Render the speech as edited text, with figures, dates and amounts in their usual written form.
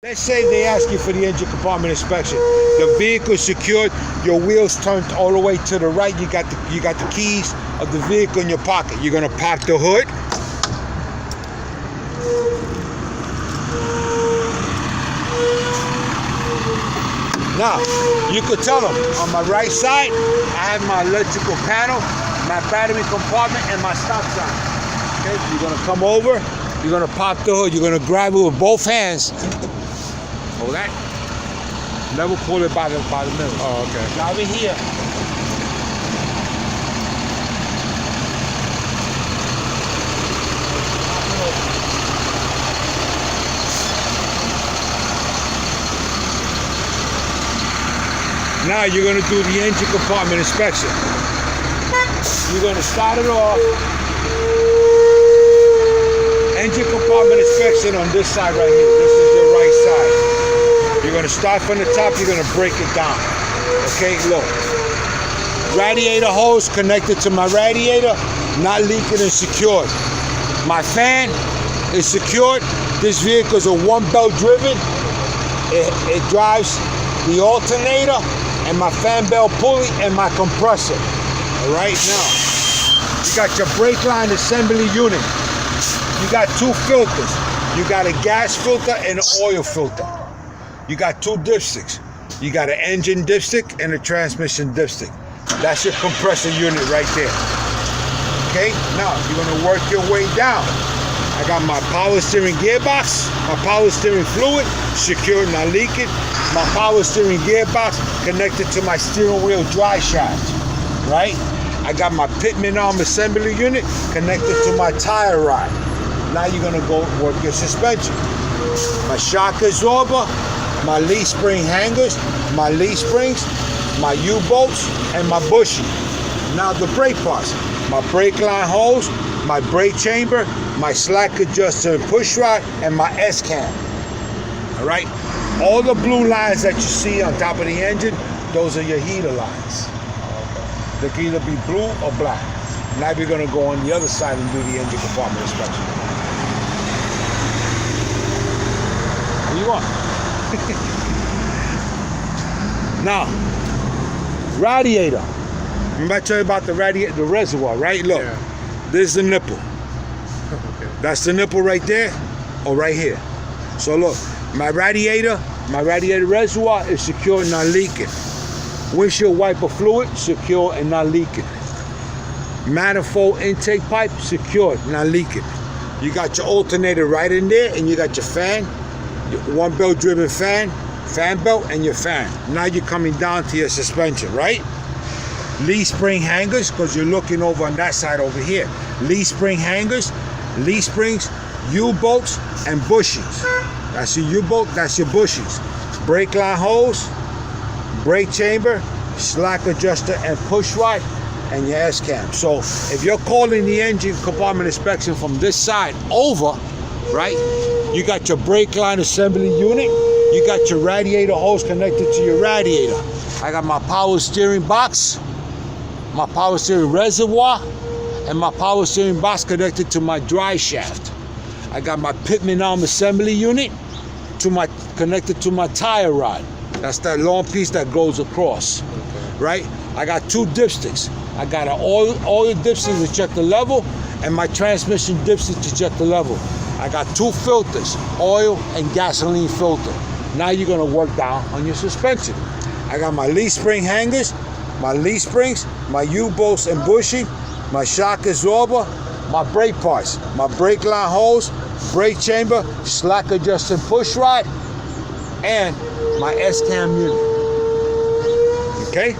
Let's say they ask you for the engine compartment inspection. The vehicle is secured, your wheels turned all the way to the right. You got the keys of the vehicle in your pocket. You're gonna pop the hood. Now, you could tell them on my right side, I have my electrical panel, my battery compartment, and my stop sign. Okay, you're gonna come over, you're gonna pop the hood, you're gonna grab it with both hands. Hold that. Never pull it by the middle. Oh, okay. Grab it here. Now you're going to do the engine compartment inspection. You're going to start it off. Engine compartment inspection on this side right here. This is your right side. You're going to start from the top. You're going to break it down. Okay, look. Radiator hose connected to my radiator, not leaking and secured. My fan is secured. This vehicle is a one-belt driven. It drives the alternator and my fan belt pulley and my compressor. All right, now you got your brake line assembly unit. You got two filters. You got a gas filter and an oil filter. You got two dipsticks. You got an engine dipstick and a transmission dipstick. That's your compressor unit right there. Okay, now you're gonna work your way down. I got my power steering gearbox, my power steering fluid, secured, not leaking. My power steering gearbox connected to my steering wheel drive shaft, right? I got my pitman arm assembly unit connected to my tire rod. Now you're gonna go work your suspension. My shock absorber, my leaf spring hangers, my leaf springs, my U-bolts, and my bushing. Now the brake parts, my brake line hose, my brake chamber, my slack adjuster and push rod, and my S-cam. All right? All the blue lines that you see on top of the engine, those are your heater lines. They can either be blue or black. Now we're gonna go on the other side and do the engine compartment inspection. What do you want? Now, radiator. I'm about to tell you about the radiator, the reservoir, right? Look, this is the nipple. Okay. That's the nipple right there or right here. So look, my radiator reservoir is secure and not leaking. Windshield wiper fluid, secure and not leaking. Manifold intake pipe, secured, not leaking. You got your alternator right in there, and you got your fan, your one belt driven fan belt, and your fan. Now you're coming down to your suspension, right? Leaf spring hangers, because you're looking over on that side over here. Leaf spring hangers, leaf springs, U-bolts, and bushings. That's your U-bolt, that's your bushings. Brake line hose, brake chamber, slack adjuster, and push rod, and your S-cam. So if you're calling the engine compartment inspection from this side over, right, you got your brake line assembly unit, you got your radiator hose connected to your radiator. I got my power steering box, my power steering reservoir, and my power steering box connected to my drive shaft. I got my pitman arm assembly unit connected to my tire rod. That's that long piece that goes across, right? I got two dipsticks. I got an oil dipstick to check the level, and my transmission dipstick to check the level. I got two filters, oil and gasoline filter. Now you're gonna work down on your suspension. I got my leaf spring hangers, my leaf springs, my U-bolts and bushing, my shock absorber, my brake parts, my brake line hose, brake chamber, slack adjuster and push rod, and my S-cam unit. Okay?